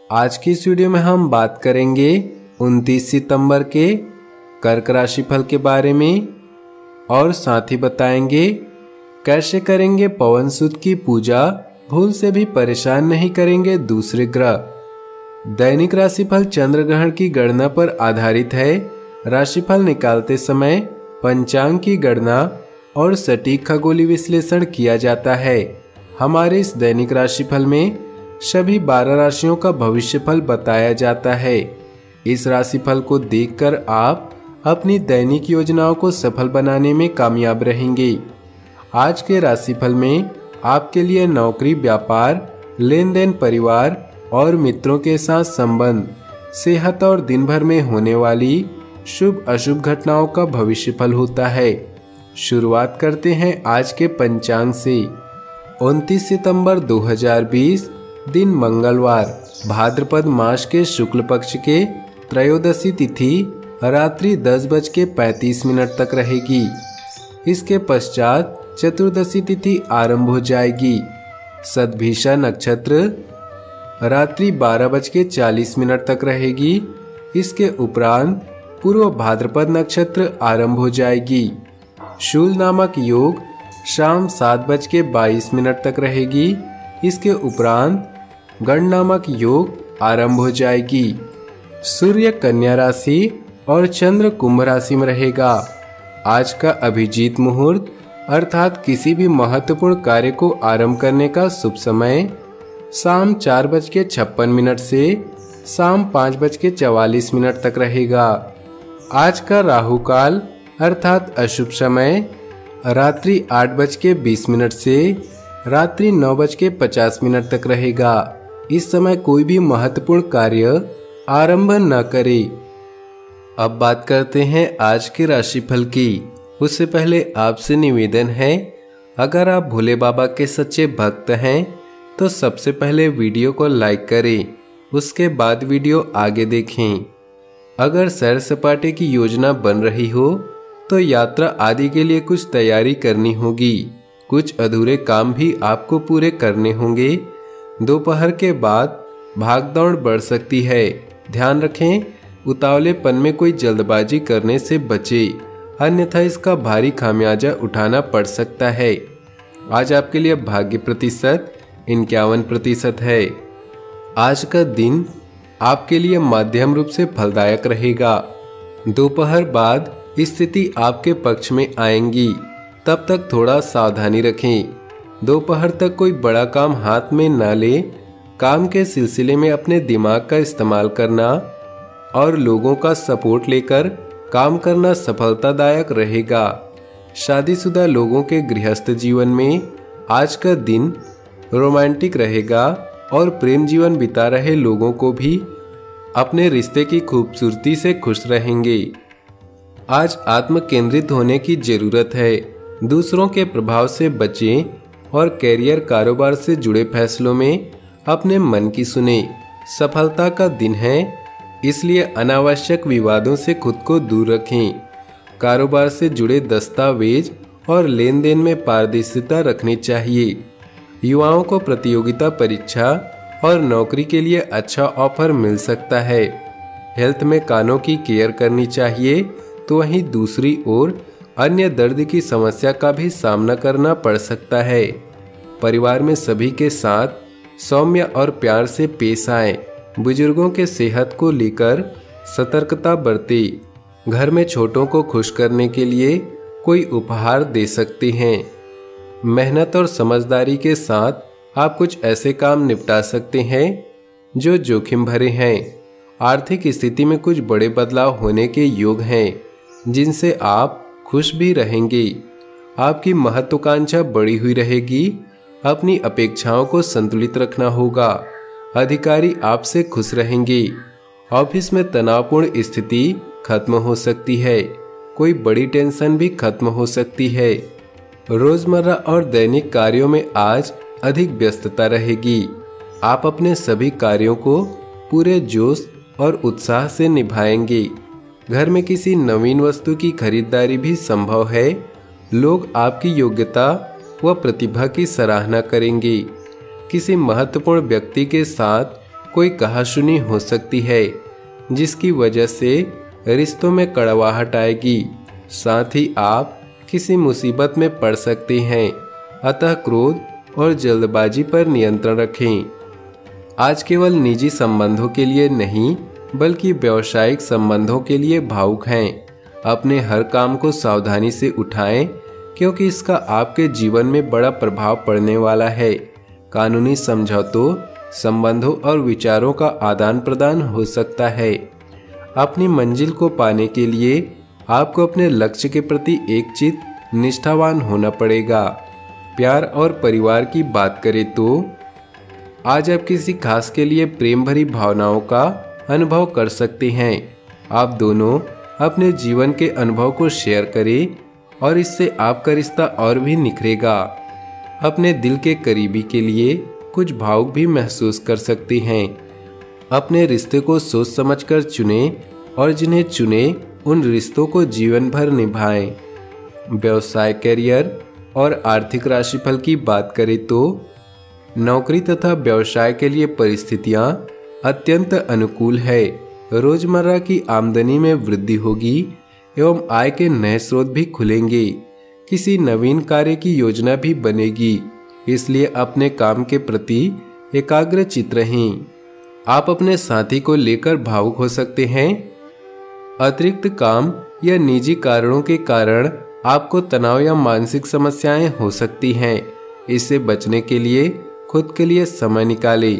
आज की इस वीडियो में हम बात करेंगे 29 सितंबर के कर्क राशि फल के बारे में और साथ ही बताएंगे कैसे करेंगे पवन सुत की पूजा, भूल से भी परेशान नहीं करेंगे दूसरे ग्रह। दैनिक राशिफल चंद्र ग्रहण की गणना पर आधारित है। राशिफल निकालते समय पंचांग की गणना और सटीक खगोलीय विश्लेषण किया जाता है। हमारे इस दैनिक राशिफल में सभी 12 राशियों का भविष्यफल बताया जाता है। इस राशिफल को देखकर आप अपनी दैनिक योजनाओं को सफल बनाने में कामयाब रहेंगे। आज के राशिफल में आपके लिए नौकरी, व्यापार, लेन देन, परिवार और मित्रों के साथ संबंध, सेहत और दिन भर में होने वाली शुभ अशुभ घटनाओं का भविष्यफल होता है। शुरुआत करते हैं आज के पंचांग से। 29 सितंबर 2020 दिन मंगलवार, भाद्रपद मास के शुक्ल पक्ष के त्रयोदशी तिथि रात्रि 10:35 तक रहेगी। इसके पश्चात चतुर्दशी तिथि आरंभ हो जाएगी। सद्भिषा नक्षत्र रात्रि 12:40 तक रहेगी। इसके उपरांत पूर्व भाद्रपद नक्षत्र आरंभ हो जाएगी। शूल नामक योग शाम 7:22 तक रहेगी। इसके उपरांत गण नामक योग आरंभ हो जाएगी। सूर्य कन्या राशि और चंद्र कुंभ राशि में रहेगा। आज का अभिजीत मुहूर्त अर्थात किसी भी महत्वपूर्ण कार्य को आरंभ करने का शुभ समय शाम 4:56 से शाम 5:44 तक रहेगा। आज का राहु काल अर्थात अशुभ समय रात्रि 8:20 से रात्रि 9:50 तक रहेगा। इस समय कोई भी महत्वपूर्ण कार्य आरंभ न करें। अब बात करते हैं आज के राशिफल की। उससे पहले आपसे निवेदन है, अगर आप भोले बाबा के सच्चे भक्त हैं तो सबसे पहले वीडियो को लाइक करें, उसके बाद वीडियो आगे देखें। अगर सैर सपाटे की योजना बन रही हो तो यात्रा आदि के लिए कुछ तैयारी करनी होगी। कुछ अधूरे काम भी आपको पूरे करने होंगे। दोपहर के बाद भागदौड़ बढ़ सकती है। ध्यान रखें, उतावलेपन में कोई जल्दबाजी करने से बचें, अन्यथा इसका भारी खामियाजा उठाना पड़ सकता है। आज आपके लिए भाग्य प्रतिशत 51% है। आज का दिन आपके लिए मध्यम रूप से फलदायक रहेगा। दोपहर बाद स्थिति आपके पक्ष में आएंगी, तब तक थोड़ा सावधानी रखें। दोपहर तक कोई बड़ा काम हाथ में न ले। काम के सिलसिले में अपने दिमाग का इस्तेमाल करना और लोगों का सपोर्ट लेकर काम करना सफलतादायक रहेगा। शादीशुदा लोगों के गृहस्थ जीवन में आज का दिन रोमांटिक रहेगा और प्रेम जीवन बिता रहे लोगों को भी अपने रिश्ते की खूबसूरती से खुश रहेंगे। आज आत्म केंद्रित होने की जरूरत है। दूसरों के प्रभाव से बचें और कैरियर, कारोबार से जुड़े फैसलों में अपने मन की सुने। सफलता का दिन है, इसलिए अनावश्यक विवादों से खुद को दूर रखें। कारोबार से जुड़े दस्तावेज और लेन देन में पारदर्शिता रखनी चाहिए। युवाओं को प्रतियोगिता परीक्षा और नौकरी के लिए अच्छा ऑफर मिल सकता है। हेल्थ में कानों की केयर करनी चाहिए, तो वहीं दूसरी ओर अन्य दर्द की समस्या का भी सामना करना पड़ सकता है। परिवार में सभी के साथ सौम्य और प्यार से पेश आएं। बुजुर्गों के सेहत को लेकर सतर्कता बरतें। घर में छोटों को खुश करने के लिए कोई उपहार दे सकते हैं। मेहनत और समझदारी के साथ आप कुछ ऐसे काम निपटा सकते हैं जो जोखिम भरे हैं। आर्थिक स्थिति में कुछ बड़े बदलाव होने के योग हैं, जिनसे आप खुश भी रहेंगे। आपकी महत्वाकांक्षा बढ़ी हुई रहेगी। अपनी अपेक्षाओं को संतुलित रखना होगा। अधिकारी आपसे खुश रहेंगे। ऑफिस में तनावपूर्ण स्थिति खत्म हो सकती है। कोई बड़ी टेंशन भी खत्म हो सकती है। रोजमर्रा और दैनिक कार्यों में आज अधिक व्यस्तता रहेगी। आप अपने सभी कार्यों को पूरे जोश और उत्साह से निभाएंगे। घर में किसी नवीन वस्तु की खरीदारी भी संभव है। लोग आपकी योग्यता व प्रतिभा की सराहना करेंगे। किसी महत्वपूर्ण व्यक्ति के साथ कोई कहासुनी हो सकती है जिसकी वजह से रिश्तों में कड़वाहट आएगी। साथ ही आप किसी मुसीबत में पड़ सकते हैं, अतः क्रोध और जल्दबाजी पर नियंत्रण रखें। आज केवल निजी संबंधों के लिए नहीं बल्कि व्यावसायिक संबंधों के लिए भावुक हैं। अपने हर काम को सावधानी से उठाएं क्योंकि इसका आपके जीवन में बड़ा प्रभाव पड़ने वाला है। कानूनी समझौतों, संबंधों और विचारों का आदान प्रदान हो सकता है। अपनी मंजिल को पाने के लिए आपको अपने लक्ष्य के प्रति एकचित्त निष्ठावान होना पड़ेगा। प्यार और परिवार की बात करें तो आज आप किसी खास के लिए प्रेम भरी भावनाओं का अनुभव कर सकते हैं। आप दोनों अपने जीवन के अनुभव को शेयर करें और इससे आपका रिश्ता और भी निखरेगा। अपने दिल के करीबी के लिए कुछ भावुक भी महसूस कर सकते हैं। अपने रिश्ते को सोच समझकर चुनें और जिन्हें चुने उन रिश्तों को जीवन भर निभाएं। व्यवसाय, करियर और आर्थिक राशिफल की बात करें तो नौकरी तथा व्यवसाय के लिए परिस्थितियां अत्यंत अनुकूल है। रोजमर्रा की आमदनी में वृद्धि होगी एवं आय के नए स्रोत भी खुलेंगे। किसी नवीन कार्य की योजना भी बनेगी, इसलिए अपने काम के प्रति एकाग्रचित्त रहें। आप अपने साथी को लेकर भावुक हो सकते हैं। अतिरिक्त काम या निजी कारणों के कारण आपको तनाव या मानसिक समस्याएं हो सकती हैं। इससे बचने के लिए खुद के लिए समय निकालें।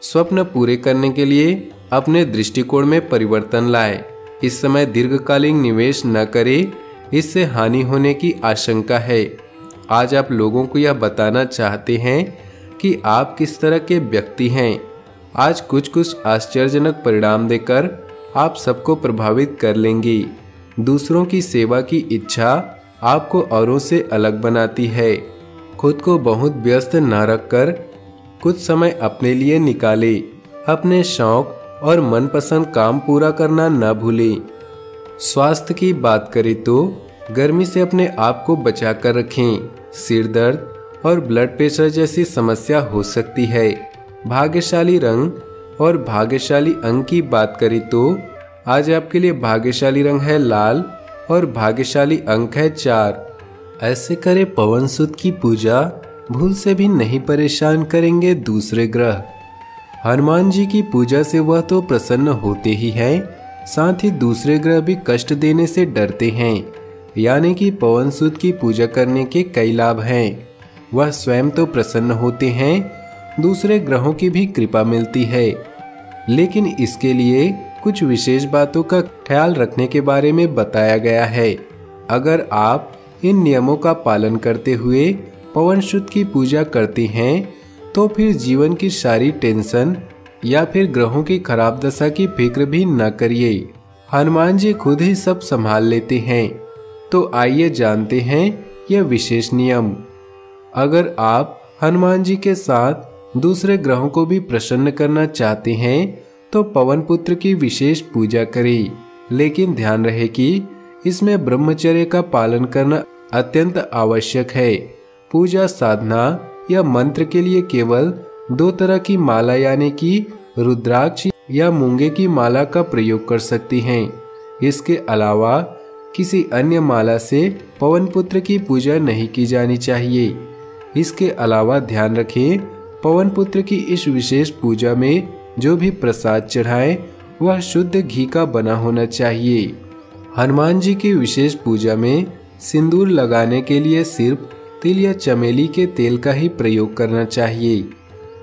स्वप्न पूरे करने के लिए अपने दृष्टिकोण में परिवर्तन लाएं। इस समय दीर्घकालीन निवेश न करें, इससे हानि होने की आशंका है। आज आप लोगों को यह बताना चाहते हैं कि आप किस तरह के व्यक्ति हैं। आज कुछ आश्चर्यजनक परिणाम देकर आप सबको प्रभावित कर लेंगे। दूसरों की सेवा की इच्छा आपको औरों से अलग बनाती है। खुद को बहुत व्यस्त न रखकर कुछ समय अपने लिए निकालें। अपने शौक और मनपसंद काम पूरा करना न भूलें। स्वास्थ्य की बात करें तो गर्मी से अपने आप को बचा कर रखें। सिर दर्द और ब्लड प्रेशर जैसी समस्या हो सकती है। भाग्यशाली रंग और भाग्यशाली अंक की बात करें तो आज आपके लिए भाग्यशाली रंग है लाल और भाग्यशाली अंक है 4। ऐसे करें पवन सुत की पूजा, भूल से भी नहीं परेशान करेंगे दूसरे ग्रह। हनुमान जी की पूजा से वह तो प्रसन्न होते ही हैं, साथ ही दूसरे ग्रह भी कष्ट देने से डरते हैं। यानी कि पवन सुत की पूजा करने के कई लाभ हैं। वह स्वयं तो प्रसन्न होते हैं, दूसरे ग्रहों की भी कृपा मिलती है। लेकिन इसके लिए कुछ विशेष बातों का ख्याल रखने के बारे में बताया गया है। अगर आप इन नियमों का पालन करते हुए पवन सुत की पूजा करते हैं तो फिर जीवन की सारी टेंशन या फिर ग्रहों की खराब दशा की फिक्र भी न करिए। हनुमान जी खुद ही सब संभाल लेते हैं। तो आइए जानते हैं यह विशेष नियम। अगर आप हनुमान जी के साथ दूसरे ग्रहों को भी प्रसन्न करना चाहते हैं तो पवन पुत्र की विशेष पूजा करें। लेकिन ध्यान रहे कि इसमें ब्रह्मचर्य का पालन करना अत्यंत आवश्यक है। पूजा साधना या मंत्र के लिए केवल 2 तरह की माला यानी कि रुद्राक्ष या मूंगे की माला का प्रयोग कर सकती हैं। इसके अलावा किसी अन्य माला से पवन पुत्र की पूजा नहीं की जानी चाहिए। इसके अलावा ध्यान रखें, पवन पुत्र की इस विशेष पूजा में जो भी प्रसाद चढ़ाएं वह शुद्ध घी का बना होना चाहिए। हनुमान जी की विशेष पूजा में सिंदूर लगाने के लिए सिर्फ तिल या चमेली के तेल का ही प्रयोग करना चाहिए।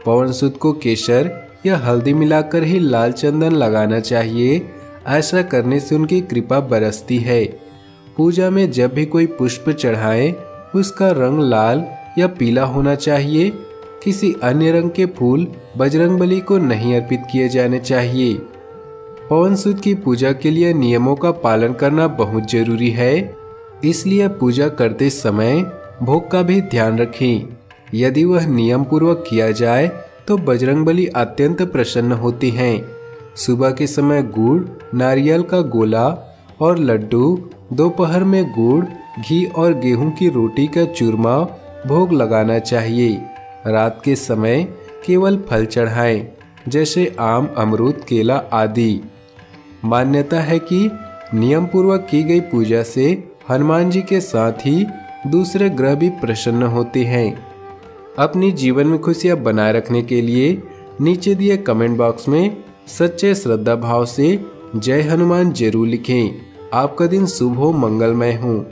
पवन सुत को केसर या हल्दी मिलाकर ही लाल चंदन लगाना चाहिए। ऐसा करने से उनकी कृपा बरसती है। पूजा में जब भी कोई पुष्प चढ़ाएं उसका रंग लाल या पीला होना चाहिए। किसी अन्य रंग के फूल बजरंगबली को नहीं अर्पित किए जाने चाहिए। पवन सुत की पूजा के लिए नियमों का पालन करना बहुत जरूरी है, इसलिए पूजा करते समय भोग का भी ध्यान रखें। यदि वह नियम पूर्वक किया जाए तो बजरंगबली अत्यंत प्रसन्न होते हैं। सुबह के समय गुड़, नारियल का गोला और लड्डू, दोपहर में गुड़, घी और गेहूं की रोटी का चूरमा भोग लगाना चाहिए। रात के समय केवल फल चढ़ाएं। जैसे आम, अमरूद, केला आदि। मान्यता है कि नियम पूर्वक की गई पूजा से हनुमान जी के साथ ही दूसरे ग्रह भी प्रसन्न होते हैं। अपनी जीवन में खुशियां बनाए रखने के लिए नीचे दिए कमेंट बॉक्स में सच्चे श्रद्धा भाव से जय हनुमान जरूर लिखें। आपका दिन शुभ हो, मंगलमय हो।